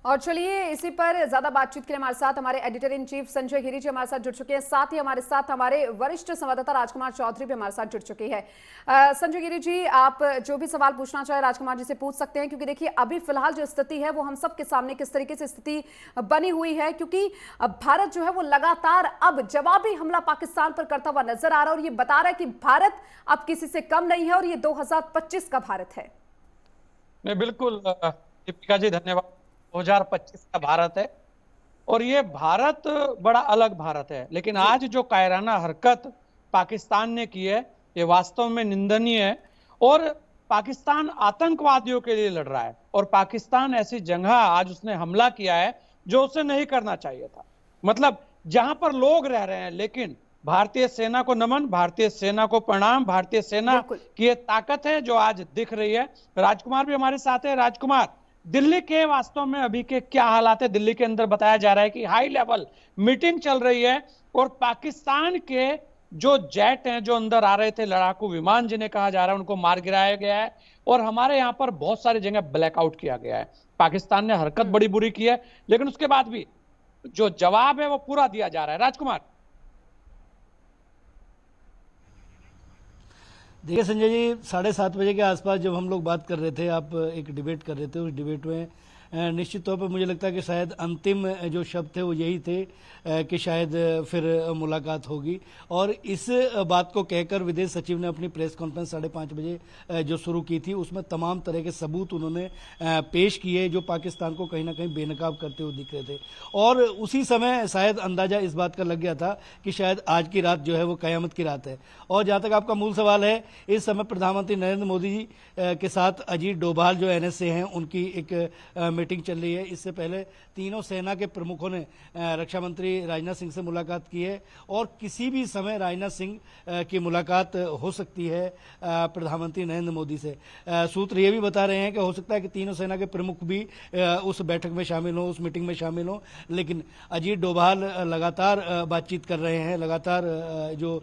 और चलिए इसी पर ज्यादा बातचीत के लिए हमारे साथ हमारे editor in chief Sanjay Giri ji हमारे साथ जुड़ चुके हैं। साथ ही हमारे साथ हमारे वरिष्ठ संवाददाता राजकुमार चौधरी भी हमारे साथ जुड़ चुके हैं। संजय गिरी जी, आप जो भी सवाल पूछना चाहे राजकुमार जी से पूछ सकते हैं, क्योंकि देखिए अभी फिलहाल जो स्थिति है वो हम सबके सामने किस तरीके से स्थिति बनी हुई है, क्योंकि भारत जो है वो लगातार अब जवाबी हमला पाकिस्तान पर करता हुआ नजर आ रहा है और ये बता रहा है कि भारत अब किसी से कम नहीं है और ये 2025 का भारत है। नहीं, बिल्कुल दीपिका जी, धन्यवाद। 2025 का भारत है और ये भारत बड़ा अलग भारत है। लेकिन आज जो कायराना हरकत पाकिस्तान ने की है ये वास्तव में निंदनीय है। और पाकिस्तान आतंकवादियों के लिए लड़ रहा है और पाकिस्तान ऐसी जगह आज उसने हमला किया है जो उसे नहीं करना चाहिए था। मतलब जहां पर लोग रह रहे हैं, लेकिन भारतीय सेना को नमन, भारतीय सेना को प्रणाम। भारतीय सेना की ये ताकत है जो आज दिख रही है। राजकुमार भी हमारे साथ है। राजकुमार, दिल्ली के वास्तव में अभी के क्या हालात है? दिल्ली के अंदर बताया जा रहा है कि हाई लेवल मीटिंग चल रही है और पाकिस्तान के जो जेट हैं जो अंदर आ रहे थे, लड़ाकू विमान जिन्हें कहा जा रहा है, उनको मार गिराया गया है और हमारे यहाँ पर बहुत सारी जगह ब्लैकआउट किया गया है। पाकिस्तान ने हरकत बड़ी बुरी की है, लेकिन उसके बाद भी जो जवाब है वो पूरा दिया जा रहा है। राजकुमार, देखिए संजय जी, 7:30 बजे के आसपास जब हम लोग बात कर रहे थे, आप एक डिबेट कर रहे थे, उस डिबेट में निश्चित तौर पर मुझे लगता है कि शायद अंतिम जो शब्द थे वो यही थे कि शायद फिर मुलाकात होगी। और इस बात को कहकर विदेश सचिव ने अपनी प्रेस कॉन्फ्रेंस 5:30 बजे जो शुरू की थी उसमें तमाम तरह के सबूत उन्होंने पेश किए जो पाकिस्तान को कहीं ना कहीं बेनकाब करते हुए दिख रहे थे। और उसी समय शायद अंदाजा इस बात का लग गया था कि शायद आज की रात जो है वो कयामत की रात है। और जहाँ तक आपका मूल सवाल है, इस समय प्रधानमंत्री नरेंद्र मोदी जी के साथ अजीत डोभाल जो एनएसए हैं उनकी एक मीटिंग चल रही है। इससे पहले तीनों सेना के प्रमुखों ने रक्षा मंत्री राजनाथ सिंह से मुलाकात की है और किसी भी समय राजनाथ सिंह की मुलाकात हो सकती है प्रधानमंत्री नरेंद्र मोदी से। सूत्र ये भी बता रहे हैं कि हो सकता है कि तीनों सेना के प्रमुख भी उस बैठक में शामिल हों, उस मीटिंग में शामिल हों। लेकिन अजीत डोभाल लगातार बातचीत कर रहे हैं, लगातार जो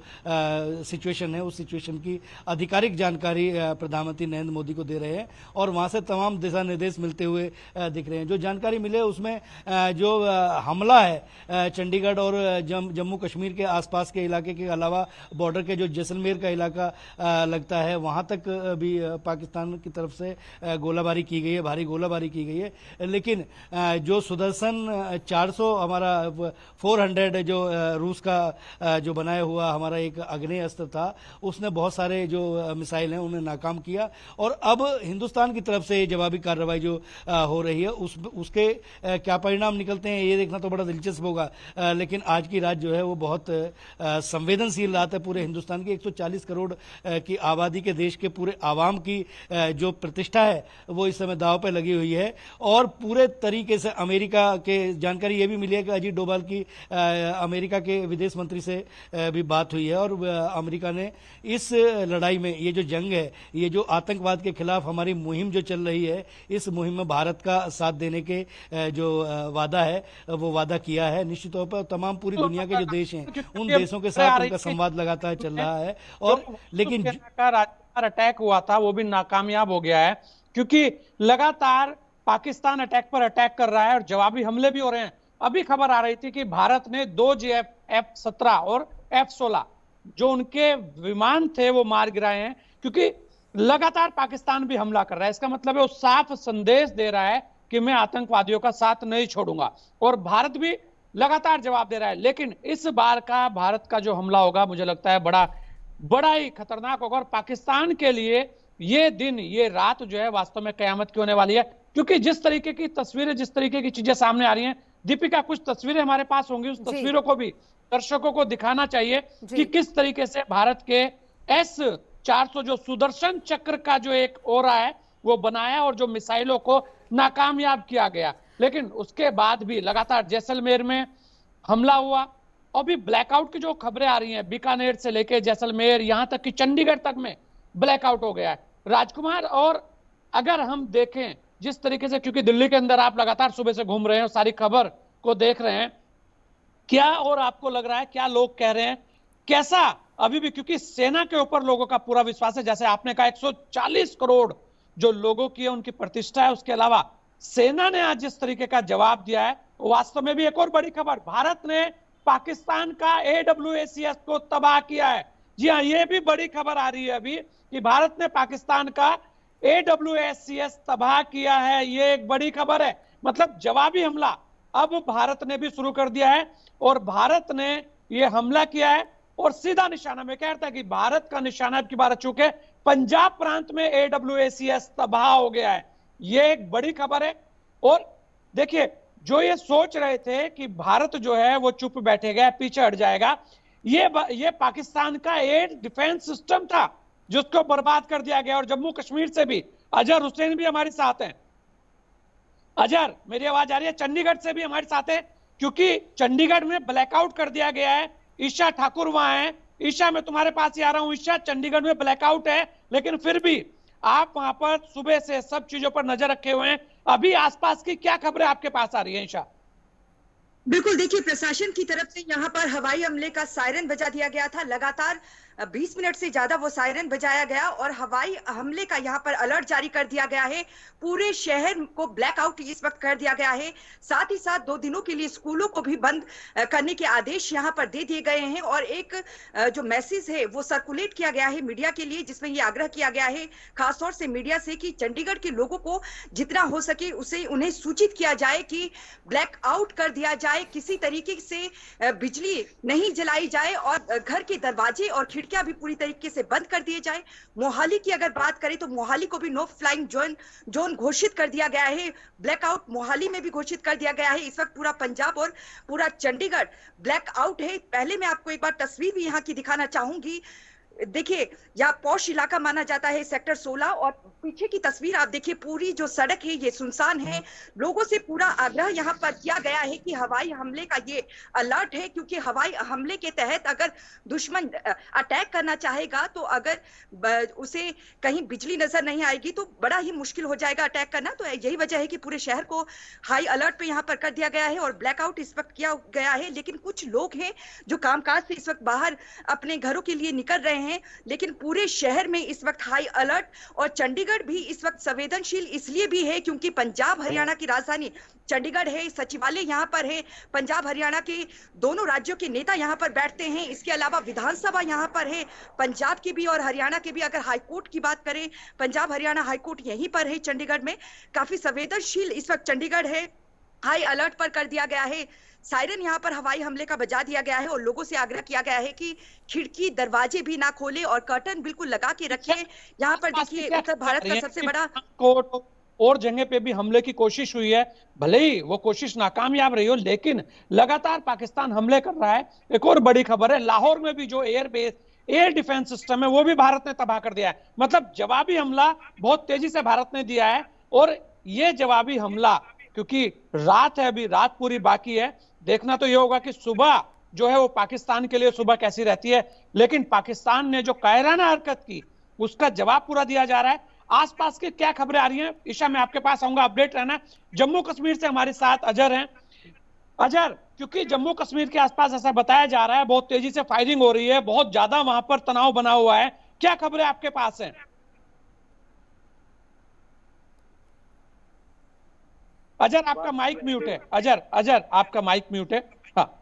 सिचुएशन है उस सिचुएशन की आधिकारिक जानकारी प्रधानमंत्री नरेंद्र मोदी को दे रहे हैं और वहां से तमाम दिशा निर्देश मिलते हुए दिख रहे हैं। जो जानकारी मिले उसमें जो हमला है चंडीगढ़ और जम्मू कश्मीर के आसपास के इलाके के अलावा बॉर्डर के जो जैसलमेर का इलाका लगता है वहां तक भी पाकिस्तान की तरफ से गोलाबारी की गई है, भारी गोलाबारी की गई है। लेकिन जो सुदर्शन 400 हमारा 400 जो रूस का जो बनाया हुआ हमारा एक आग्नेय अस्त्र था, उसने बहुत सारे जो मिसाइल हैं उन्हें नाकाम किया और अब हिंदुस्तान की तरफ से जवाबी कार्रवाई जो हो रही है उसके क्या परिणाम निकलते हैं ये देखना तो बड़ा दिलचस्प होगा। लेकिन आज की रात जो है वो बहुत संवेदनशील रात है पूरे हिंदुस्तान की। 140 करोड़ की आबादी के देश के पूरे आवाम की जो प्रतिष्ठा है वो इस समय दांव पे लगी हुई है। और पूरे तरीके से अमेरिका के जानकारी ये भी मिली है कि अजीत डोभाल की अमेरिका के विदेश मंत्री से भी बात हुई है और अमेरिका ने इस लड़ाई में, ये जो जंग है, ये जो आतंकवाद के खिलाफ हमारी मुहिम जो चल रही है, इस मुहिम में भारत का साथ देने के जो वादा है वो वादा किया है। निश्चित तौर पर तमाम पूरी दुनिया के जो देश हैं उन देशों के साथ उनका संवाद लगातार चल रहा है। और लेकिन अटैक हुआ था वो भी नाकामयाब हो गया है, क्योंकि लगातार पाकिस्तान अटैक पर अटैक कर रहा है और जवाबी हमले भी हो रहे हैं। अभी खबर आ रही थी कि भारत ने 2 F-17 और F-16 जो उनके विमान थे वो मार गिराए हैं, क्योंकि लगातार पाकिस्तान भी हमला कर रहा है। इसका मतलब है वो साफ संदेश दे रहा है कि मैं आतंकवादियों का साथ नहीं छोड़ूंगा और भारत भी लगातार जवाब दे रहा है। लेकिन इस बार का भारत का जो हमला होगा मुझे लगता है बड़ा ही खतरनाक होगा और पाकिस्तान के लिए ये दिन, ये रात जो है वास्तव में कयामत की होने वाली है। क्योंकि जिस तरीके की तस्वीरें, जिस तरीके की चीजें सामने आ रही हैं, दीपिका कुछ तस्वीरें हमारे पास होंगी, उस तस्वीरों को भी दर्शकों को दिखाना चाहिए कि किस तरीके से भारत के S-400 जो सुदर्शन चक्र का जो एक ओरा है वो बनाया और जो मिसाइलों को नाकामयाब किया गया। लेकिन उसके बाद भी लगातार जैसलमेर में हमला हुआ। अभी ब्लैकआउट की जो खबरें आ रही हैं, बीकानेर से लेके जैसलमेर यहां तक कि चंडीगढ़ तक में ब्लैकआउट हो गया है राजकुमार। और अगर हम देखें जिस तरीके से, क्योंकि दिल्ली के अंदर आप लगातार सुबह से घूम रहे हैं और सारी खबर को देख रहे हैं, क्या और आपको लग रहा है, क्या लोग कह रहे हैं, कैसा अभी भी, क्योंकि सेना के ऊपर लोगों का पूरा विश्वास है, जैसे आपने कहा 140 करोड़ जो लोगों की है उनकी प्रतिष्ठा है, उसके अलावा सेना ने आज जिस तरीके का जवाब दिया है, वास्तव में भी एक और बड़ी खबर, भारत ने पाकिस्तान का AWACS को तबाह किया है। जी हाँ, ये भी बड़ी खबर आ रही है अभी कि भारत ने पाकिस्तान का AWACS तबाह किया है। ये एक बड़ी खबर है, मतलब जवाबी हमला अब भारत ने भी शुरू कर दिया है और भारत ने ये हमला किया है और सीधा निशाना, मैं कहता कि भारत का निशाना अब की बार चूके पंजाब प्रांत में AWACS तबाह हो गया है। ये एक बड़ी खबर है। और देखिए, जो ये सोच रहे थे कि भारत जो है वो चुप बैठेगा, पीछे हट जाएगा, ये पाकिस्तान का एयर डिफेंस सिस्टम था जिसको बर्बाद कर दिया गया। और जम्मू कश्मीर से भी अजहर हुसैन भी हमारे साथ हैं। अजहर, मेरी आवाज आ रही है? चंडीगढ़ से भी हमारे साथ है, क्योंकि चंडीगढ़ में ब्लैकआउट कर दिया गया है। ईशा ठाकुर वहां है। ईशा, मैं तुम्हारे पास ही आ रहा हूं। ईशा, चंडीगढ़ में ब्लैकआउट है, लेकिन फिर भी आप वहां पर सुबह से सब चीजों पर नजर रखे हुए हैं। अभी आसपास की क्या खबरें आपके पास आ रही हैं ईशा? बिल्कुल, देखिए, प्रशासन की तरफ से यहाँ पर हवाई हमले का सायरन बजा दिया गया था। लगातार 20 मिनट से ज्यादा वो सायरन बजाया गया और हवाई हमले का यहाँ पर अलर्ट जारी कर दिया गया है। पूरे शहर को ब्लैकआउट इस वक्त कर दिया गया है। साथ ही साथ 2 दिनों के लिए स्कूलों को भी बंद करने के आदेश यहाँ पर दे दिए गए हैं। और एक जो मैसेज है वो सर्कुलेट किया गया है मीडिया के लिए, जिसमें ये आग्रह किया गया है खासतौर से मीडिया से कि चंडीगढ़ के लोगों को जितना हो सके उसे उन्हें सूचित किया जाए कि ब्लैकआउट कर दिया जाए, किसी तरीके से बिजली नहीं जलाई जाए और घर के दरवाजे और खिड़कियां भी पूरी तरीके से बंद कर दिए जाए। मोहाली की अगर बात करें तो मोहाली को भी नो फ्लाइंग जोन घोषित कर दिया गया है। ब्लैकआउट मोहाली में भी घोषित कर दिया गया है। इस वक्त पूरा पंजाब और पूरा चंडीगढ़ ब्लैकआउट है। पहले मैं आपको एक बार तस्वीर भी यहाँ की दिखाना चाहूंगी। देखिए, यह पौष इलाका माना जाता है, सेक्टर 16, और पीछे की तस्वीर आप देखिए, पूरी जो सड़क है ये सुनसान है। लोगों से पूरा आग्रह यहाँ पर किया गया है कि हवाई हमले का ये अलर्ट है, क्योंकि हवाई हमले के तहत अगर दुश्मन अटैक करना चाहेगा तो अगर उसे कहीं बिजली नजर नहीं आएगी तो बड़ा ही मुश्किल हो जाएगा अटैक करना। तो यही वजह है कि पूरे शहर को हाई अलर्ट पे यहाँ पर कर दिया गया है और ब्लैकआउट इस वक्त किया गया है। लेकिन कुछ लोग हैं जो कामकाज से इस वक्त बाहर अपने घरों के लिए निकल रहे हैं, लेकिन पूरे शहर में इस वक्त हाई अलर्ट। और चंडीगढ़ भी इस वक्त संवेदनशील इसलिए भी है क्योंकि पंजाब हरियाणा की राजधानी चंडीगढ़ है, सचिवालय यहाँ पर है, पंजाब हरियाणा के दोनों राज्यों के नेता यहाँ पर बैठते हैं। इसके अलावा विधानसभा यहाँ पर है, पंजाब की भी और हरियाणा के भी। अगर हाईकोर्ट की बात करें, पंजाब हरियाणा हाईकोर्ट यहीं पर है चंडीगढ़ में। काफी संवेदनशील इस वक्त चंडीगढ़ है, हाई अलर्ट पर कर दिया गया है। सायरन यहाँ पर हवाई हमले का बजा दिया गया है और लोगों से आग्रह किया गया है कि खिड़की दरवाजे भी ना खोले और कर्टन बिल्कुल लगा के रखें। यहाँ पर देखिए, उत्तर भारत का सबसे बड़ा कोर्ट और जगह पे भी हमले की कोशिश हुई है, भले ही वो कोशिश नाकामयाब रही हो, लेकिन लगातार पाकिस्तान हमले कर रहा है। एक और बड़ी खबर है, लाहौर में भी जो एयर डिफेंस सिस्टम है वो भी भारत ने तबाह कर दिया है। मतलब जवाबी हमला बहुत तेजी से भारत ने दिया है। और ये जवाबी हमला, क्योंकि रात है, अभी रात पूरी बाकी है, देखना तो ये होगा कि सुबह जो है वो पाकिस्तान के लिए सुबह कैसी रहती है। लेकिन पाकिस्तान ने जो कायराना हरकत की उसका जवाब पूरा दिया जा रहा है। आसपास की क्या खबरें आ रही हैं ईशा, मैं आपके पास आऊंगा, अपडेट रहना। जम्मू कश्मीर से हमारे साथ अजहर हैं। अजहर, क्योंकि जम्मू कश्मीर के आसपास ऐसा बताया जा रहा है बहुत तेजी से फायरिंग हो रही है, बहुत ज्यादा वहां पर तनाव बना हुआ है, क्या खबरें आपके पास हैं? अजहर, आपका माइक म्यूट है। अजहर आपका माइक म्यूट है। हाँ,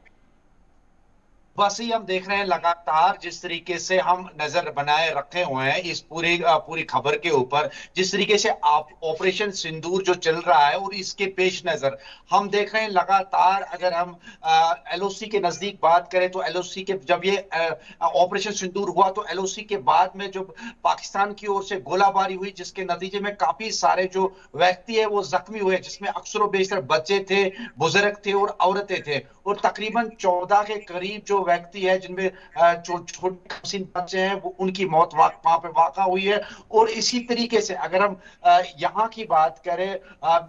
बस ही हम देख रहे हैं लगातार जिस तरीके से हम नजर बनाए रखे हुए हैं इस पूरी खबर के ऊपर, जिस तरीके से ऑपरेशन सिंदूर जो चल रहा है और इसके पेश नजर हम देख रहे हैं लगातार। अगर हम एलओसी के नजदीक बात करें तो एलओसी के जब ये ऑपरेशन सिंदूर हुआ तो एलओसी के बाद में जो पाकिस्तान की ओर से गोलाबारी हुई, जिसके नतीजे में काफी सारे जो व्यक्ति है वो जख्मी हुए, जिसमें अक्सर बेशतर बच्चे थे, बुजुर्ग थे और औरतें थे। और तकरीबन 14 के करीब जो व्यक्ति है जिनमें छोटे बच्चे हैं वो उनकी मौत वहां पे वाक़ा हुई है। और इसी तरीके से अगर हम यहाँ की बात करें,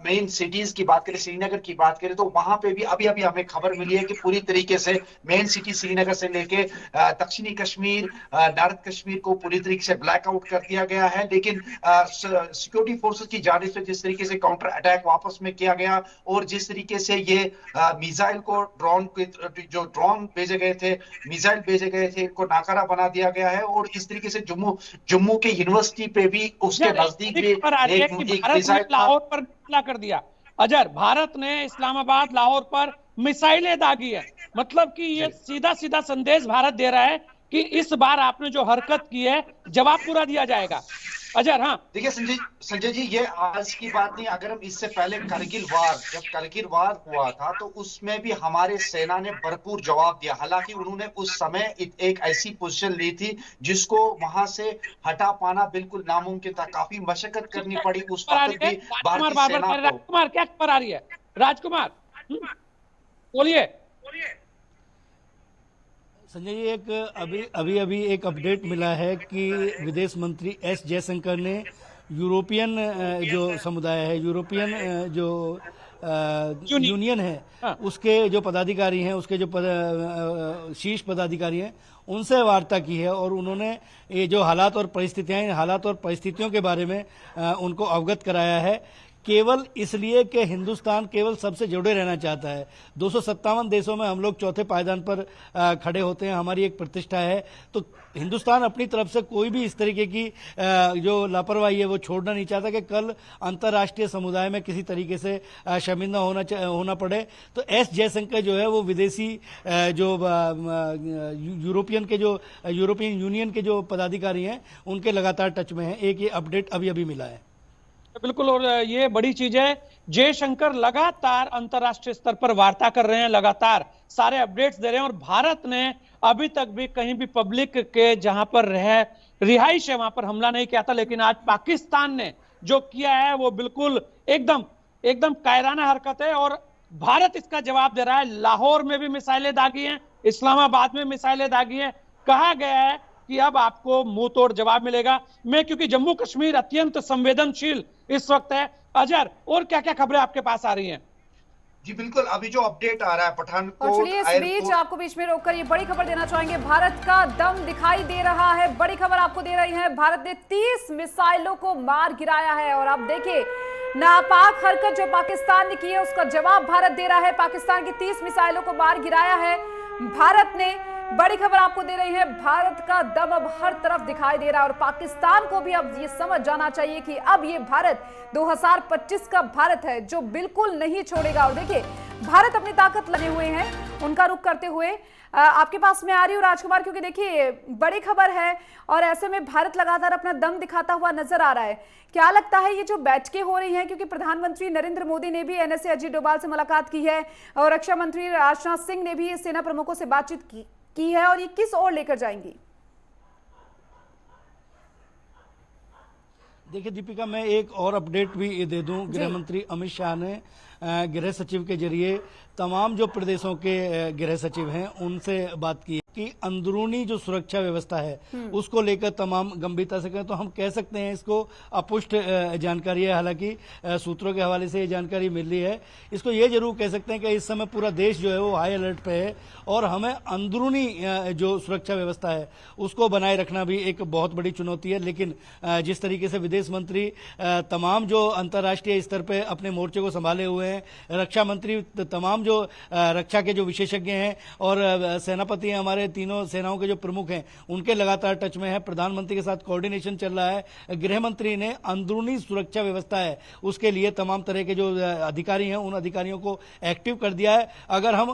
मेन सिटीज की बात करें, श्रीनगर की बात करें, तो वहां पे भी अभी अभी हमें खबर मिली है कि पूरी तरीके से मेन सिटी श्रीनगर से लेके दक्षिणी कश्मीर, नॉर्थ कश्मीर को पूरी तरीके से ब्लैकआउट कर दिया गया है। लेकिन सिक्योरिटी फोर्सेस की जानिब से जिस तरीके से काउंटर अटैक वापस में किया गया और जिस तरीके से ये मिसाइल को ड्रोन भेजे गए थे, मिसाइल भेजे गए थे, इनको नाकारा बना दिया गया है। और इस तरीके से जम्मू के यूनिवर्सिटी पे भी उसके नजदीक भी एक मिसाइल लाहौर पर हमला कर दिया। अजर, भारत ने इस्लामाबाद लाहौर पर मिसाइलें दागी है, मतलब कि ये सीधा सीधा संदेश भारत दे रहा है कि इस बार आपने जो हरकत की है जवाब पूरा दिया जाएगा। अजर, हाँ देखिए संजय जी, ये आज की बात नहीं, अगर हम इससे पहले जब करगिल वार हुआ था तो उसमें भी हमारे सेना ने भरपूर जवाब दिया। हालांकि उन्होंने उस समय एक ऐसी पोजीशन ली थी जिसको वहां से हटा पाना बिल्कुल नामुमकिन था, काफी मशक्कत करनी पड़ी उस वक्त भी राजकुमार भारतीय सेना को। राजकुमार क्या खबर आ रही है? राजकुमार बोलिए। संजय जी, एक अभी एक अपडेट मिला है कि विदेश मंत्री एस जयशंकर ने यूरोपियन जो समुदाय है, यूरोपियन जो यूनियन है, हाँ। उसके जो पदाधिकारी हैं, उसके जो शीर्ष पदाधिकारी हैं, उनसे वार्ता की है और उन्होंने ये जो हालात और परिस्थितियों के बारे में उनको अवगत कराया है, केवल इसलिए कि हिंदुस्तान केवल सबसे जुड़े रहना चाहता है। 257 देशों में हम लोग चौथे पायदान पर खड़े होते हैं, हमारी एक प्रतिष्ठा है। तो हिंदुस्तान अपनी तरफ से कोई भी इस तरीके की जो लापरवाही है वो छोड़ना नहीं चाहता कि कल अंतर्राष्ट्रीय समुदाय में किसी तरीके से शर्मिंदा होना पड़े। तो एस जयशंकर जो है वो विदेशी जो यूरोपियन यूनियन के जो पदाधिकारी हैं उनके लगातार टच में हैं। एक ये अपडेट अभी अभी मिला है। बिल्कुल, और ये बड़ी चीज है, जयशंकर लगातार अंतरराष्ट्रीय स्तर पर वार्ता कर रहे हैं, लगातार सारे अपडेट्स दे रहे हैं। और भारत ने अभी तक भी कहीं भी पब्लिक के जहां पर रिहाइश है वहां पर हमला नहीं किया था, लेकिन आज पाकिस्तान ने जो किया है वो बिल्कुल एकदम कायराना हरकत है और भारत इसका जवाब दे रहा है। लाहौर में भी मिसाइलें दागी हैं, इस्लामाबाद में मिसाइलें दागी हैं। कहा गया है कि अब आपको मुंह तोड़ जवाब मिलेगा। क्योंकि जम्मू कश्मीर अत्यंत संवेदनशील इस वक्त है। अजर, और क्या क्या खबरें आपके पास आ रही हैं? जी बिल्कुल, अभी जो अपडेट आ रहा है पठानकोट, और चलिए इस बीच आपको बीच में रोककर ये बड़ी खबर देना चाहेंगे। भारत का दम दिखाई दे रहा है, बड़ी खबर आपको दे रही है। भारत ने 30 मिसाइलों को मार गिराया है और आप देखिए नापाक हरकत जो पाकिस्तान ने की है उसका जवाब भारत दे रहा है। पाकिस्तान की 30 मिसाइलों को मार गिराया है भारत ने। बड़ी खबर आपको दे रही है, भारत का दम अब हर तरफ दिखाई दे रहा है और पाकिस्तान को भी अब ये समझ जाना चाहिए कि अब ये भारत 2025 का भारत है जो बिल्कुल नहीं छोड़ेगा। और देखिए भारत अपनी ताकत लगे हुए हैं, उनका रुख करते हुए आपके पास में आ रही हूँ राजकुमार, क्योंकि देखिए बड़ी खबर है और ऐसे में भारत लगातार अपना दम दिखाता हुआ नजर आ रहा है। क्या लगता है ये जो बैठकें हो रही हैं, क्योंकि प्रधानमंत्री नरेंद्र मोदी ने भी एनएसए अजीत डोभाल से मुलाकात की है और रक्षा मंत्री राजनाथ सिंह ने भी सेना प्रमुखों से बातचीत की है, और ये किस ओर लेकर जाएंगी? देखिए दीपिका, मैं एक और अपडेट भी दे दूं। गृह मंत्री अमित शाह ने गृह सचिव के जरिए तमाम जो प्रदेशों के गृह सचिव हैं उनसे बात की कि अंदरूनी जो सुरक्षा व्यवस्था है उसको लेकर तमाम गंभीरता से करें। तो हम कह सकते हैं इसको अपुष्ट जानकारी है, हालांकि सूत्रों के हवाले से ये जानकारी मिल रही है। इसको ये जरूर कह सकते हैं कि इस समय पूरा देश जो है वो हाई अलर्ट पे है और हमें अंदरूनी जो सुरक्षा व्यवस्था है उसको बनाए रखना भी एक बहुत बड़ी चुनौती है। लेकिन जिस तरीके से विदेश मंत्री तमाम जो अंतर्राष्ट्रीय स्तर पर अपने मोर्चे को संभाले हुए हैं, रक्षा मंत्री तमाम जो रक्षा के जो विशेषज्ञ हैं और सेनापति हैं, हमारे तीनों सेनाओं के जो प्रमुख हैं उनके लगातार टच में है। प्रधानमंत्री के साथ कोऑर्डिनेशन चल रहा है। गृह मंत्री ने अंदरूनी सुरक्षा व्यवस्था है उसके लिए तमाम तरह के जो अधिकारी हैं उन अधिकारियों को एक्टिव कर दिया है। अगर हम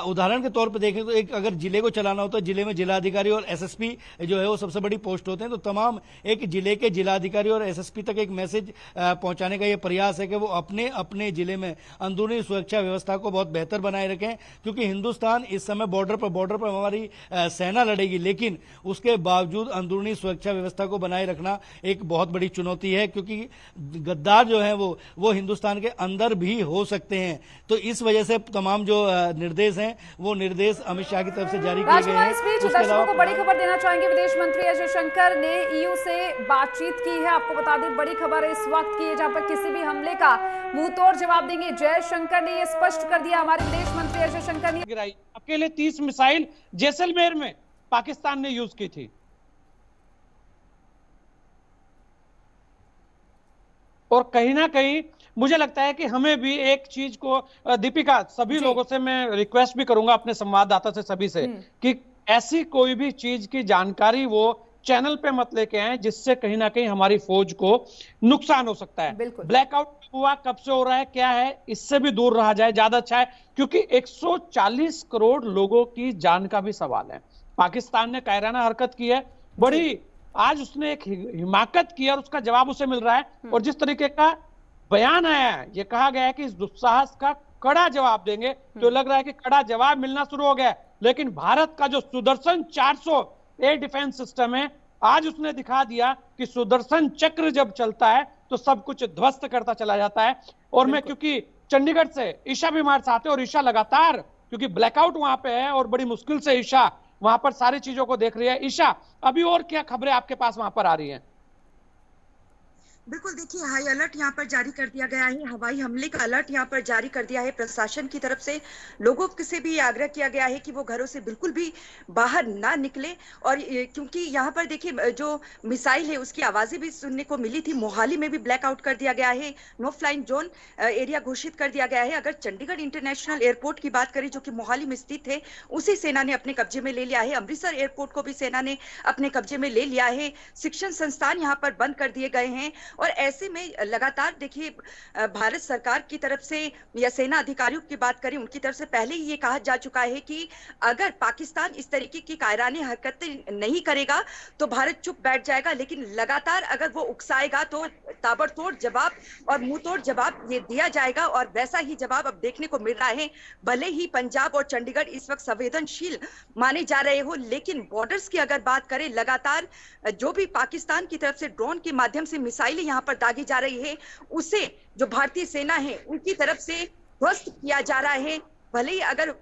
उदाहरण के तौर पर देखें तो एक अगर जिले को चलाना हो तो जिले में जिलाधिकारी और एसएसपी जो है वो सबसे बड़ी पोस्ट होते हैं। तो तमाम एक जिले के जिलाधिकारी और एसएसपी तक एक मैसेज पहुंचाने का ये प्रयास है कि वो अपने अपने जिले में अंदरूनी सुरक्षा व्यवस्था को बहुत बेहतर बनाए रखें, क्योंकि हिंदुस्तान इस समय बॉर्डर पर हमारी सेना लड़ेगी, लेकिन उसके बावजूद अंदरूनी सुरक्षा व्यवस्था को बनाए रखना एक बहुत बड़ी चुनौती है, क्योंकि गद्दार जो हैं वो हिंदुस्तान के अंदर भी हो सकते हैं। तो इस वजह से तमाम जो निर्देश हैं वो निर्देश अमित शाह की तरफ से जारी किए गए हैं। इस बीच दर्शकों को बड़ी खबर देना चाहेंगे, विदेश मंत्री एस जयशंकर ने ईयू से बातचीत की है। आपको बता दें बड़ी खबर इस वक्त की है जहां पर किसी भी हमले का मुंह तोड़ जवाब देंगे। जयशंकर ने यह स्पष्ट कर दिया, हमारे विदेश मंत्री एस जयशंकर ने गिराई अकेले 30 मिसाइल जैसलमेर में पाकिस्तान ने यूज की थी। और कहीं ना कहीं मुझे लगता है कि हमें भी एक चीज को, दीपिका, सभी लोगों से मैं रिक्वेस्ट भी करूंगा, अपने संवाददाता से, सभी से, कि ऐसी कोई भी चीज की जानकारी वो चैनल पे मत लेके आए जिससे कहीं ना कहीं हमारी फौज को नुकसान हो सकता है। बिल्कुल। ब्लैकआउट हुआ कब से हो रहा है, क्या है, इससे भी दूर रहा जाए ज्यादा अच्छा है, क्योंकि 140 करोड़ लोगों की जान का भी सवाल है। पाकिस्तान ने कायराना हरकत की है, बड़ी आज उसने एक हिमाकत की और उसका जवाब उसे मिल रहा है। और जिस तरीके का बयान आया है, ये कहा गया है कि इस दुस्साहस का कड़ा जवाब देंगे, तो लग रहा है कि कड़ा जवाब मिलना शुरू हो गया है। लेकिन भारत का जो सुदर्शन 400 एयर डिफेंस सिस्टम है, आज उसने दिखा दिया कि सुदर्शन चक्र जब चलता है तो सब कुछ ध्वस्त करता चला जाता है। और मैं क्योंकि चंडीगढ़ से ईशा भी हमारे साथ है और ईशा लगातार क्योंकि ब्लैकआउट वहां पे है और बड़ी मुश्किल से ईशा वहां पर सारी चीजों को देख रही है। ईशा, अभी और क्या खबरें आपके पास वहां पर आ रही हैं? बिल्कुल, देखिए हाई अलर्ट यहाँ पर जारी कर दिया गया है। हवाई हमले का अलर्ट यहाँ पर जारी कर दिया है प्रशासन की तरफ से। लोगों से भी आग्रह किया गया है कि वो घरों से बिल्कुल भी बाहर ना निकले। और क्योंकि यहाँ पर देखिए जो मिसाइल है उसकी आवाजें भी सुनने को मिली थी। मोहाली में भी ब्लैकआउट कर दिया गया है, नो फ्लाइंग जोन एरिया घोषित कर दिया गया है। अगर चंडीगढ़ इंटरनेशनल एयरपोर्ट की बात करें जो कि मोहाली में स्थित है, उसे सेना ने अपने कब्जे में ले लिया है। अमृतसर एयरपोर्ट को भी सेना ने अपने कब्जे में ले लिया है। शिक्षण संस्थान यहाँ पर बंद कर दिए गए हैं। और ऐसे में लगातार देखिए भारत सरकार की तरफ से या सेना अधिकारियों की बात करें, उनकी तरफ से पहले ही ये कहा जा चुका है कि अगर पाकिस्तान इस तरीके की कायरानी हरकतें नहीं करेगा तो भारत चुप बैठ जाएगा। लेकिन लगातार अगर वो उकसाएगा तो ताबड़तोड़ जवाब और मुंहतोड़ जवाब ये दिया जाएगा। और वैसा ही जवाब अब देखने को मिल रहा है। भले ही पंजाब और चंडीगढ़ इस वक्त संवेदनशील माने जा रहे हो, लेकिन बॉर्डर्स की अगर बात करें, लगातार जो भी पाकिस्तान की तरफ से ड्रोन के माध्यम से मिसाइलें यहाँ पर दागी जा रही है, उसे जो भारतीय सेना है उनकी तरफ से ध्वस्त किया जा रहा है। भले ही अगर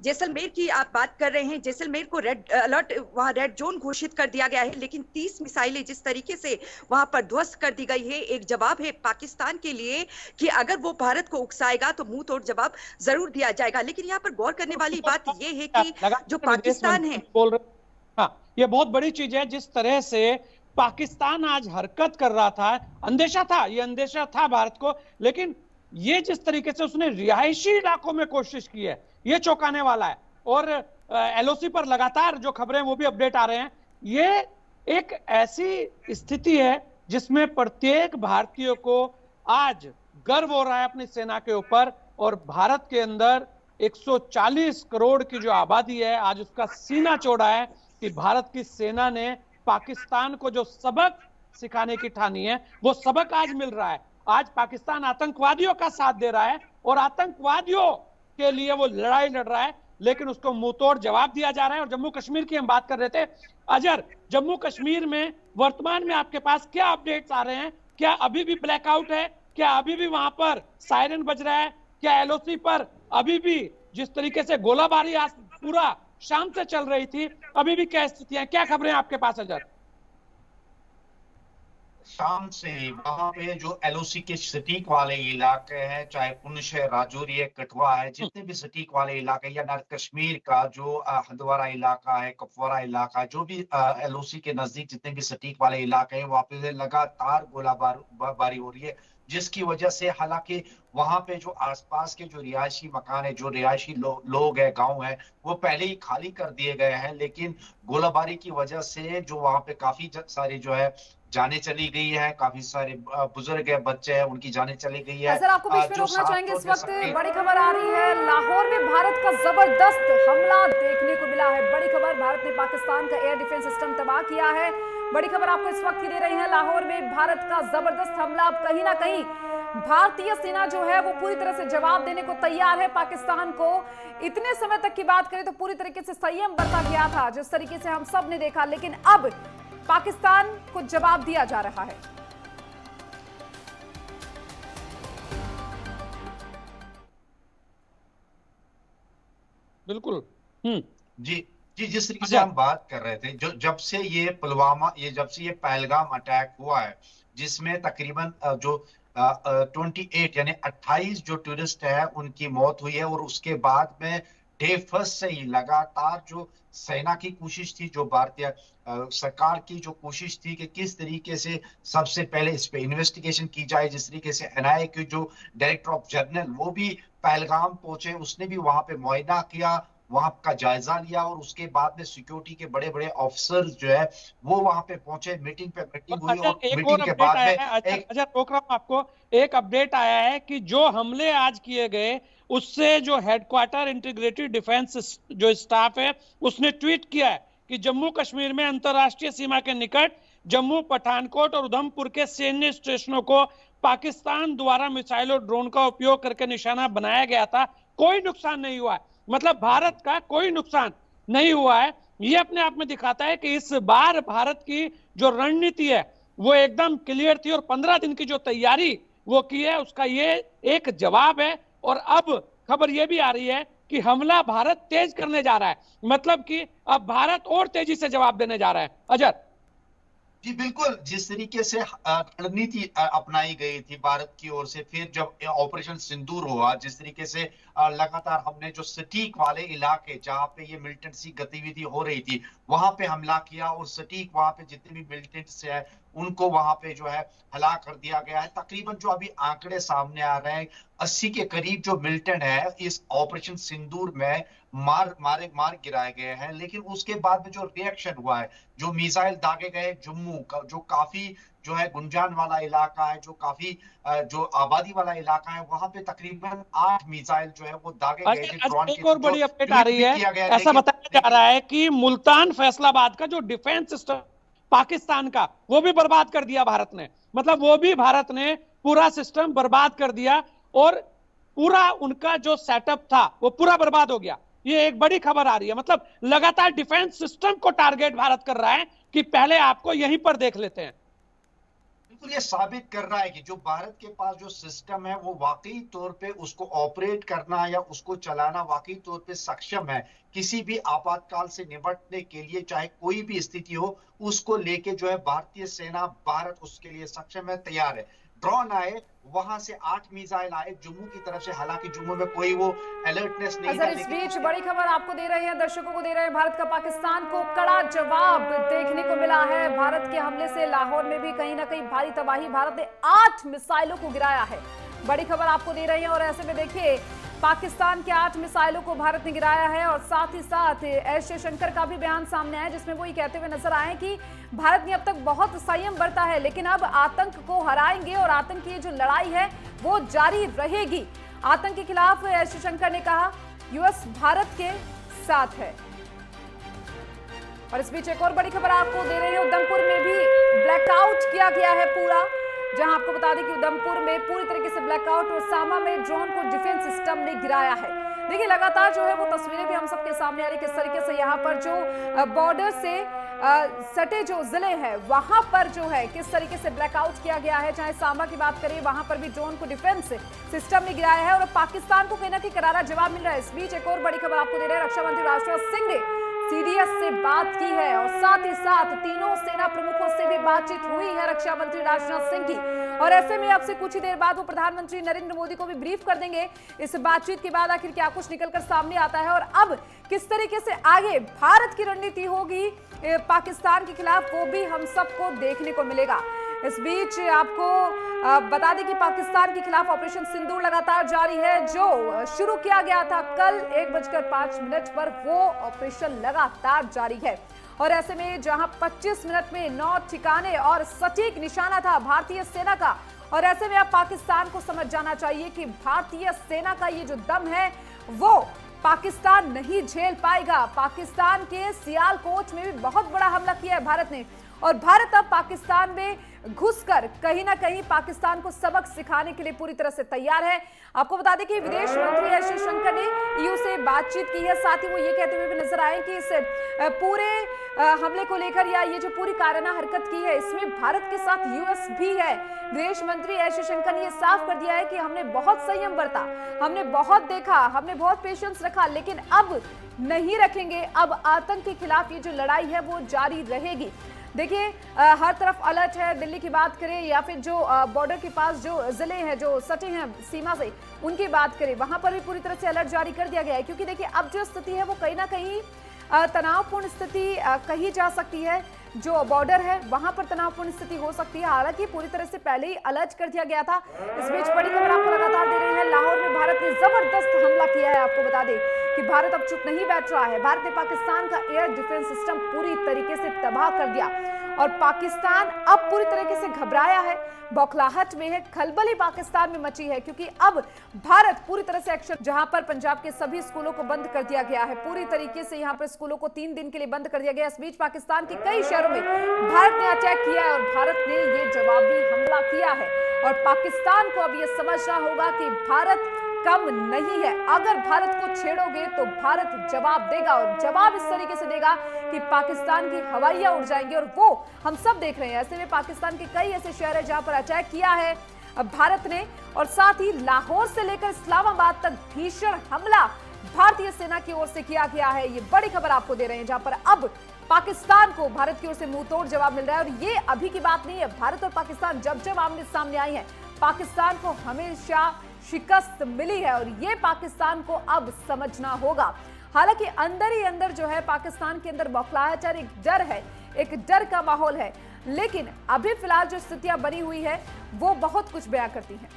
जैसलमेर की आप बात कर रहे हैं, जैसलमेर को रेड अलर्ट, वहां रेड जोन घोषित कर दिया गया है, लेकिन 30 मिसाइलें जिस तरीके से वहां पर ध्वस्त कर दी गई है, एक जवाब है पाकिस्तान के लिए कि अगर वो भारत को उकसाएगा तो मुंह तोड़ जवाब जरूर दिया जाएगा। लेकिन यहाँ पर गौर करने वाली बात ये है कि जो पाकिस्तान है, बोल रहे, हाँ, ये बहुत बड़ी चीज है जिस तरह से पाकिस्तान आज हरकत कर रहा था। अंदेशा था, ये अंदेशा था भारत को, लेकिन ये जिस तरीके से उसने रिहायशी इलाकों में कोशिश की है, ये चौंकाने वाला है। और एलओसी पर लगातार जो खबरें वो भी अपडेट आ रहे हैं। ये एक ऐसी स्थिति है जिसमें प्रत्येक भारतीय को आज गर्व हो रहा है अपनी सेना के ऊपर। और भारत के अंदर 140 करोड़ की जो आबादी है, आज उसका सीना चौड़ा है कि भारत की सेना ने पाकिस्तान को जो सबक सिखाने की ठानी है, वो सबक आज मिल रहा है। आज पाकिस्तान आतंकवादियों का साथ दे रहा है और आतंकवादियों के लिए वो लड़ाई लड़ रहा है, लेकिन उसको मुंहतोड़ जवाब दिया जा रहा है। और जम्मू कश्मीर की हम बात कर रहे थे, अजर, जम्मू कश्मीर में वर्तमान में आपके पास क्या अपडेट्स आ रहे हैं? क्या अभी भी ब्लैकआउट है? क्या अभी भी वहां पर सायरन बज रहा है? क्या एलओसी पर अभी भी जिस तरीके से गोलाबारी आज पूरा शाम से चल रही थी, अभी भी क्या स्थितियां, क्या खबरें आपके पास अजर? शाम से वहां पे जो एलओसी के सटीक वाले इलाके हैं, चाहे पुंछ है, राजौरी है, कठुआ है, जितने भी सटीक वाले इलाके, या नॉर्थ कश्मीर का जो हंदवारा इलाका है, कुपवारा इलाका है, जो भी एलओसी के नजदीक जितने भी सटीक वाले इलाके हैं, वहां पे लगातार गोलाबारी हो रही है, जिसकी वजह से हालांकि वहां पे जो आसपास के जो रिहायशी मकान है, जो रिहायशी लोग है, गांव है, वो पहले ही खाली कर दिए गए हैं। लेकिन गोलाबारी की वजह से जो वहां पे काफी सारी जो है जाने चली गई है, काफी सारे बुजुर्ग है, बच्चे हैं, उनकी जाने चली गई है। सर, आपको बीच में रोकना चाहेंगे, इस वक्त बड़ी खबर आ रही है, लाहौर में भारत का जबरदस्त हमला देखने को मिला है। बड़ी खबर, भारत ने पाकिस्तान का एयर डिफेंस सिस्टम तबाह किया है। बड़ी खबर आपको इस वक्त ही दे रही है, लाहौर में भारत का जबरदस्त हमला। अब कहीं ना कहीं भारतीय सेना जो है वो पूरी तरह से जवाब देने को तैयार है पाकिस्तान को। इतने समय तक की बात करें तो पूरी तरीके से संयम बरता गया था जिस तरीके से हम सब ने देखा, लेकिन अब पाकिस्तान को जवाब दिया जा रहा है। बिल्कुल। जी, जिस तरीके से हम बात कर रहे थे, जब से ये पुलवामा, जब से ये पहलगाम अटैक हुआ है, जिसमें तकरीबन जो 28 यानी 28 जो टूरिस्ट है उनकी मौत हुई है। और उसके बाद में डे फर्स्ट से ही लगातार जो सेना की कोशिश थी, जो भारतीय सरकार की जो कोशिश थी कि किस तरीके से सबसे पहले इस पे इन्वेस्टिगेशन की जाए, जिस तरीके से एनआईए के जो डायरेक्टर ऑफ जनरल वो भी पहलगाम पहुंचे, उसने भी वहां पे मुआयना किया, वहां का जायजा लिया और उसके बाद में सिक्योरिटी के बड़े बड़े ऑफिसर्स जो है वो वहां पे पहुंचे, मीटिंग हुई अच्छा, और एक और मीटिंग के अपडेट बाद आया में है। अच्छा एक अच्छा, रोक रहा हूं आपको। एक अपडेट आया है कि जो हमले आज किए गए उससे जो हेडक्वार्टर इंटीग्रेटेड डिफेंस जो स्टाफ है उसने ट्वीट किया है कि जम्मू कश्मीर में अंतरराष्ट्रीय सीमा के निकट जम्मू, पठानकोट और उधमपुर के सैन्य स्टेशनों को पाकिस्तान द्वारा मिसाइल और ड्रोन का उपयोग करके निशाना बनाया गया था, कोई नुकसान नहीं हुआ है। मतलब भारत का कोई नुकसान नहीं हुआ है। ये अपने आप में दिखाता है कि इस बार भारत की जो रणनीति है वो एकदम क्लियर थी और 15 दिन की जो तैयारी वो की है उसका ये एक जवाब है। और अब खबर ये भी आ रही है कि हमला भारत तेज करने जा रहा है, मतलब कि अब भारत और तेजी से जवाब देने जा रहा है। अजर जी बिल्कुल, जिस तरीके से रणनीति अपनाई गई थी भारत की ओर से, फिर जब ऑपरेशन सिंदूर हुआ, जिस तरीके से लगातार हमने जो सटीक वाले इलाके जहां पे ये मिलिटेंसी गतिविधि हो रही थी वहां पे हमला किया और सटीक वहां पे जितने भी मिलिटेंट्स है उनको वहां पे जो है हलाक कर दिया गया है। तकरीबन जो अभी आंकड़े सामने आ रहे हैं 80 के करीब जो मिलिटेंट है इस ऑपरेशन सिंदूर में मार गिराए गए हैं। लेकिन उसके बाद में जो रिएक्शन हुआ है, जो मिसाइल दागे गए जम्मू का, जो काफी जो है गुंजान वाला इलाका है, जो काफी जो आबादी वाला इलाका है, वहां पे तकरीबन 8 मिसाइल जो है वो दागे गए थे ड्रोन एक के, और जो बड़ी अपडेट आ ट्वीट रही भी है। किया गया। ऐसा बताया जा रहा है कि मुल्तान फैसलाबाद का जो डिफेंस सिस्टम पाकिस्तान का वो भी बर्बाद कर दिया भारत ने। मतलब वो भी भारत ने पूरा सिस्टम बर्बाद कर दिया और पूरा उनका जो सेटअप था वो पूरा बर्बाद हो गया। ये एक बड़ी खबर आ रही है। मतलब लगातार डिफेंस सिस्टम को टारगेट भारत कर रहा है कि पहले आपको यहीं पर देख लेते हैं। बिल्कुल, ये साबित कर रहा है कि जो भारत के पास जो सिस्टम है वो वाकई तौर पे उसको ऑपरेट करना या उसको चलाना वाकई तौर पे सक्षम है। किसी भी आपातकाल से निपटने के लिए चाहे कोई भी स्थिति हो उसको लेके जो है भारतीय सेना, भारत उसके लिए सक्षम है, तैयार है। ड्रोन आए, वहां से 8 मिसाइल आए जम्मू की तरफ से, हालांकि जम्मू में कोई वो अलर्टनेस नहीं था। अजर, इस बीच बड़ी खबर आपको दे रहे हैं, दर्शकों को दे रहे हैं, भारत का पाकिस्तान को कड़ा जवाब देखने को मिला है। भारत के हमले से लाहौर में भी कहीं ना कहीं भारी तबाही, भारत ने 8 मिसाइलों को गिराया है। बड़ी खबर आपको दे रहे हैं और ऐसे में देखिए पाकिस्तान के 8 मिसाइलों को भारत ने गिराया है। और साथ ही साथ एस जयशंकर का भी बयान सामने आया जिसमें वो ये कहते हुए नजर आए कि भारत ने अब तक बहुत संयम बरता है लेकिन अब आतंक को हराएंगे और आतंक की जो लड़ाई है वो जारी रहेगी। आतंक के खिलाफ एस जयशंकर ने कहा यूएस भारत के साथ है। और इस बीच एक और बड़ी खबर आपको दे रहे हैं, उधमपुर में भी ब्लैकआउट किया गया है पूरा, जहां आपको बता दें कि उधमपुर में पूरी तरीके से ब्लैकआउट और सामा में ड्रोन को डिफेंस सिस्टम ने गिराया है। देखिए लगातार जो है वो तस्वीरें भी हम सबके सामने आ रही, किस तरीके से यहाँ पर जो बॉर्डर से सटे जो जिले हैं वहां पर जो है किस तरीके से ब्लैकआउट किया गया है। चाहे सामा की बात करें वहां पर भी ड्रोन को डिफेंस सिस्टम ने गिराया है और पाकिस्तान को कहीं ना कहीं करारा जवाब मिल रहा है। इस बीच एक और बड़ी खबर आपको दे रहे हैं, रक्षा मंत्री राजनाथ सिंह ने सीडीएस से बात की है और साथ ही साथ तीनों सेना प्रमुखों से भी बातचीत हुई है रक्षा मंत्री राजनाथ सिंह की। और ऐसे में अब से कुछ ही देर बाद वो प्रधानमंत्री नरेंद्र मोदी को भी ब्रीफ कर देंगे। इस बातचीत के बाद आखिर क्या कुछ निकलकर सामने आता है और अब किस तरीके से आगे भारत की रणनीति होगी पाकिस्तान के खिलाफ, वो भी हम सबको देखने को मिलेगा। इस बीच आपको बता दें कि पाकिस्तान के खिलाफ ऑपरेशन सिंदूर लगातार जारी है, जो शुरू किया गया था कल 1:05 पर, वो ऑपरेशन लगातार जारी है। और ऐसे में जहां 25 मिनट में 9 ठिकाने और सटीक निशाना था भारतीय सेना का, और ऐसे में अब पाकिस्तान को समझ जाना चाहिए कि भारतीय सेना का ये जो दम है वो पाकिस्तान नहीं झेल पाएगा। पाकिस्तान के सियालकोट में भी बहुत बड़ा हमला किया है भारत ने और भारत अब पाकिस्तान में घुसकर कहीं ना कहीं पाकिस्तान को सबक सिखाने के लिए पूरी तरह से तैयार है। आपको बता दें कि विदेश मंत्री एस जयशंकर ने ईयू से बातचीत की है, साथ ही वो ये कहते हुए भी नजर आए कि इस पूरे हमले को लेकर या ये जो पूरी काराना हरकत की है इसमें भारत के साथ यूएस भी है। विदेश मंत्री एस जयशंकर ने ये साफ कर दिया है कि हमने बहुत संयम बरता, हमने बहुत देखा, हमने बहुत पेशेंस रखा, लेकिन अब नहीं रखेंगे। अब आतंक के खिलाफ ये जो लड़ाई है वो जारी रहेगी। देखिए हर तरफ अलर्ट है, दिल्ली की बात करें या फिर जो बॉर्डर के पास जो जिले हैं जो सटे हैं सीमा से उनकी बात करें, वहां पर भी पूरी तरह से अलर्ट जारी कर दिया गया है। क्योंकि देखिए अब जो स्थिति है वो कहीं ना कहीं तनावपूर्ण स्थिति कही जा सकती है। जो बॉर्डर है वहां पर तनावपूर्ण स्थिति हो सकती है, हालांकि पूरी तरह से पहले ही अलर्ट कर दिया गया था। इस बीच बड़ी खबर आपको लगातार दे रहे हैं, लाहौर में भारत ने जबरदस्त हमला किया है। आपको बता दें कि भारत अब चुप नहीं बैठ रहा है। भारत ने पाकिस्तान का एयर डिफेंस सिस्टम पूरी तरीके से तबाह कर दिया और पाकिस्तान अब पूरी तरीके से घबराया है, बौखलाहट में है, खलबली पाकिस्तान में मची है, क्योंकि अब भारत पूरी तरह से एक्शन, जहां पर पंजाब के सभी स्कूलों को बंद कर दिया गया है, पूरी तरीके से यहां पर स्कूलों को 3 दिन के लिए बंद कर दिया गया। इस बीच पाकिस्तान के कई शहरों में भारत ने अटैक किया है और भारत ने ये जवाबी हमला किया है और पाकिस्तान को अब ये समझना होगा कि भारत कम नहीं है। अगर भारत को छेड़ोगे तो भारत जवाब देगा और जवाब इस तरीके से देगा कि पाकिस्तान की हवाइयां उड़ जाएंगी और वो हम सब देख रहे हैं। ऐसे में पाकिस्तान के कई ऐसे शहर हैं जहां पर अटैक किया है भारत ने और साथ ही लाहौर से लेकर इस्लामाबाद तक भीषण हमला भारतीय सेना की ओर से किया गया है। ये बड़ी खबर आपको दे रहे हैं जहां पर अब पाकिस्तान को भारत की ओर से मुंहतोड़ जवाब मिल रहा है और ये अभी की बात नहीं है। भारत और पाकिस्तान जब जब आमने सामने आई है, पाकिस्तान को हमेशा शिकस्त मिली है और ये पाकिस्तान को अब समझना होगा। हालांकि अंदर ही अंदर जो है पाकिस्तान के अंदर बौखलाहट है, एक डर है, एक डर का माहौल है, लेकिन अभी फिलहाल जो स्थितियां बनी हुई है वो बहुत कुछ बयां करती हैं।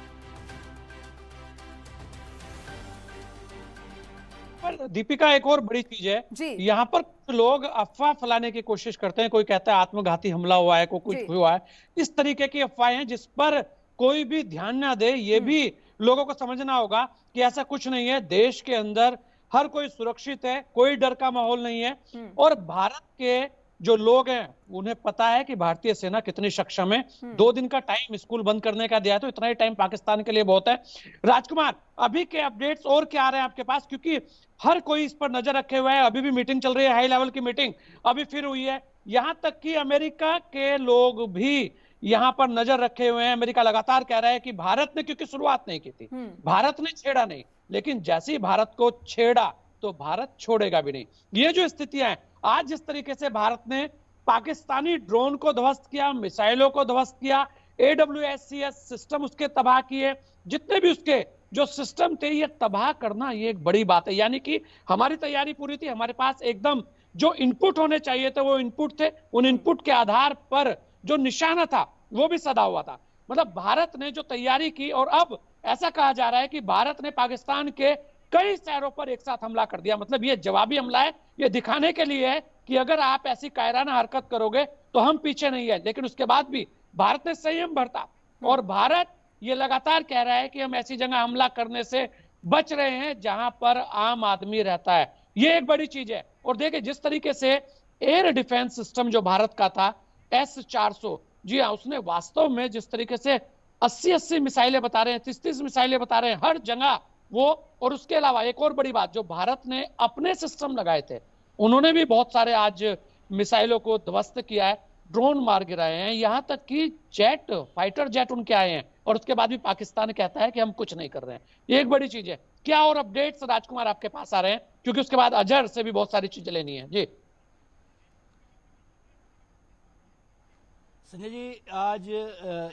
पर दीपिका एक और बड़ी चीज है जी। यहाँ पर लोग अफवाह फैलाने की कोशिश करते हैं। कोई कहता है आत्मघाती हमला हुआ है, कोई कुछ हुआ है, इस तरीके की अफवाहें हैं जिस पर कोई भी ध्यान ना दे। ये भी लोगों को समझना होगा कि ऐसा कुछ नहीं है। देश के अंदर हर कोई सुरक्षित है, कोई डर का माहौल नहीं है और भारत के जो लोग हैं उन्हें पता है कि भारतीय सेना कितनी सक्षम है। 2 दिन का टाइम स्कूल बंद करने का दिया है तो इतना ही टाइम पाकिस्तान के लिए बहुत है। राजकुमार, अभी के अपडेट्स और क्या आ रहे हैं आपके पास, क्योंकि हर कोई इस पर नजर रखे हुए है। अभी भी मीटिंग चल रही है, हाई लेवल की मीटिंग अभी फिर हुई है, यहां तक कि अमेरिका के लोग भी यहां पर नजर रखे हुए हैं। अमेरिका लगातार कह रहा है कि भारत ने क्योंकि शुरुआत नहीं की थी, भारत ने छेड़ा नहीं, लेकिन जैसे ही भारत को छेड़ा तो भारत छोड़ेगा भी नहीं। ये जो स्थितियां हैं, आज जिस तरीके से भारत ने पाकिस्तानी ड्रोन को ध्वस्त किया, मिसाइलों को ध्वस्त किया, AWACS सिस्टम उसके तबाह किए, जितने भी उसके जो सिस्टम थे ये तबाह करना, ये एक बड़ी बात है। यानी कि हमारी तैयारी पूरी थी, हमारे पास एकदम जो इनपुट होने चाहिए थे वो इनपुट थे, उन इनपुट के आधार पर जो निशाना था वो भी सदा हुआ था। मतलब भारत ने जो तैयारी की और अब ऐसा कहा जा रहा है कि भारत ने पाकिस्तान के कई शहरों पर एक साथ हमला कर दिया। मतलब ये जवाबी हमला है, ये दिखाने के लिए है कि अगर आप ऐसी कायराना हरकत करोगे तो हम पीछे नहीं है। लेकिन उसके बाद भी भारत ने संयम बरता और भारत ये लगातार कह रहा है कि हम ऐसी जगह हमला करने से बच रहे हैं जहां पर आम आदमी रहता है। ये एक बड़ी चीज है। और देखिए जिस तरीके से एयर डिफेंस सिस्टम जो भारत का था S-400, जी हाँ, उसने वास्तव में जिस तरीके से 80-80 मिसाइलें बता रहे हैं, 30-30 मिसाइलें बता रहे हैं हर जगह वो। और उसके अलावा एक और बड़ी बात, जो भारत ने अपने सिस्टम लगाए थे उन्होंने भी बहुत सारे आज मिसाइलों को ध्वस्त किया है, ड्रोन मार गिराए हैं, यहां तक कि जेट, फाइटर जेट उनके आए हैं और उसके बाद भी पाकिस्तान कहता है कि हम कुछ नहीं कर रहे हैं। ये एक बड़ी चीज है। क्या और अपडेट्स राजकुमार आपके पास आ रहे हैं, क्योंकि उसके बाद अजहर से भी बहुत सारी चीजें लेनी है। जी संजय जी, आज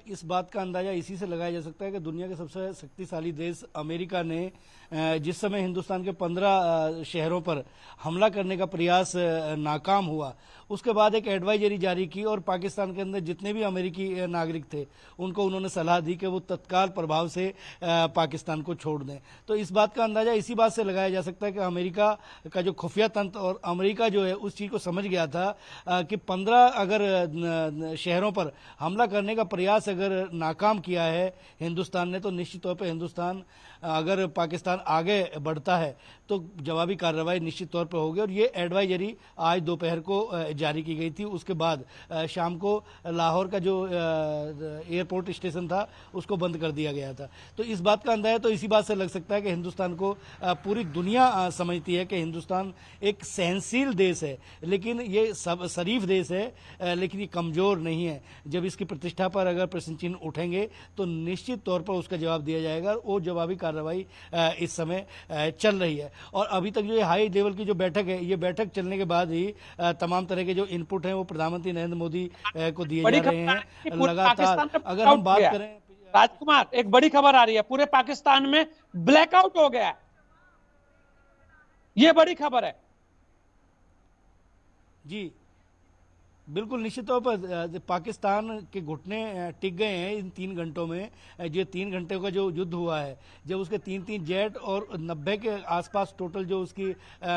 इस बात का अंदाजा इसी से लगाया जा सकता है कि दुनिया के सबसे शक्तिशाली देश अमेरिका ने जिस समय हिंदुस्तान के 15 शहरों पर हमला करने का प्रयास नाकाम हुआ, उसके बाद एक एडवाइजरी जारी की और पाकिस्तान के अंदर जितने भी अमेरिकी नागरिक थे उनको उन्होंने सलाह दी कि वो तत्काल प्रभाव से पाकिस्तान को छोड़ दें। तो इस बात का अंदाजा इसी बात से लगाया जा सकता है कि अमेरिका का जो खुफिया तंत्र और अमेरिका जो है उस चीज़ को समझ गया था कि 15 अगर शहरों पर हमला करने का प्रयास अगर नाकाम किया है हिंदुस्तान ने, तो निश्चित तौर पर हिंदुस्तान, अगर पाकिस्तान आगे बढ़ता है तो जवाबी कार्रवाई निश्चित तौर पर होगी। और ये एडवाइजरी आज दोपहर को जारी की गई थी। उसके बाद शाम को लाहौर का जो एयरपोर्ट स्टेशन था उसको बंद कर दिया गया था। तो इस बात का अंदाजा तो इसी बात से लग सकता है कि हिंदुस्तान को पूरी दुनिया समझती है कि हिंदुस्तान एक सहनशील देश है, लेकिन ये सब शरीफ देश है, लेकिन ये कमज़ोर नहीं है। जब इसकी प्रतिष्ठा पर अगर प्रश्न चिन्ह उठेंगे तो निश्चित तौर पर उसका जवाब दिया जाएगा। वो जवाबी कार्रवाई इस समय चल रही है। और अभी तक जो ये हाई लेवल की जो बैठक है, ये बैठक चलने के बाद ही तमाम तरह के जो इनपुट हैं वो प्रधानमंत्री नरेंद्र मोदी को दिए जा रहे हैं लगातार। अगर हम बात करें राजकुमार, एक बड़ी खबर आ रही है, पूरे पाकिस्तान में ब्लैकआउट हो गया है, ये बड़ी खबर है। जी बिल्कुल निश्चित तौर पर पाकिस्तान के घुटने टिक गए हैं इन 3 घंटों में। जो 3 घंटे का जो युद्ध हुआ है, जब उसके 3-3 जेट और 90 के आसपास टोटल जो उसकी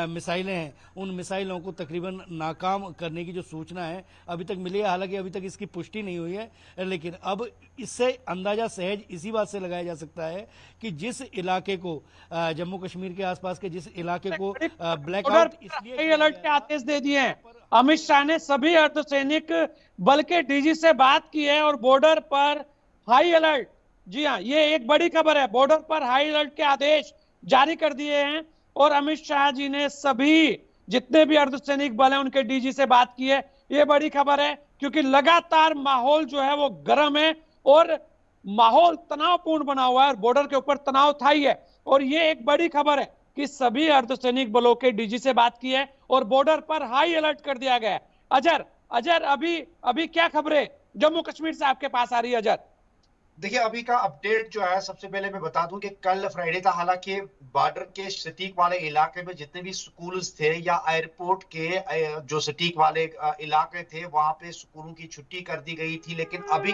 मिसाइलें हैं, उन मिसाइलों को तकरीबन नाकाम करने की जो सूचना है अभी तक मिली है। हालांकि अभी तक इसकी पुष्टि नहीं हुई है, लेकिन अब इससे अंदाजा सहज इसी बात से लगाया जा सकता है कि जिस इलाके को जम्मू कश्मीर के आसपास के जिस इलाके को ब्लैकआउट इसलिए हाई अलर्ट के आदेश दे दिए हैं। अमित शाह ने सभी अर्धसैनिक बल के डीजी से बात की है और बॉर्डर पर हाई अलर्ट, जी हाँ, ये एक बड़ी खबर है, बॉर्डर पर हाई अलर्ट के आदेश जारी कर दिए हैं और अमित शाह जी ने सभी जितने भी अर्धसैनिक बल हैं उनके डीजी से बात की है। ये बड़ी खबर है क्योंकि लगातार माहौल जो है वो गर्म है और माहौल तनावपूर्ण बना हुआ है और बॉर्डर के ऊपर तनाव था ही है। और ये एक बड़ी खबर है कि सभी अर्धसैनिक बलों के डीजी से बात की है और बॉर्डर पर हाई अलर्ट कर दिया गया है। अजर अभी क्या खबरें जम्मू कश्मीर से आपके पास आ रही है अजर? देखिए अभी का अपडेट जो है, सबसे पहले मैं बता दूं कि कल फ्राइडे था, हालांकि बॉर्डर के सटीक वाले इलाके में जितने भी स्कूल्स थे या एयरपोर्ट के जो सटीक वाले इलाके थे वहां पे स्कूलों की छुट्टी कर दी गई थी, लेकिन अभी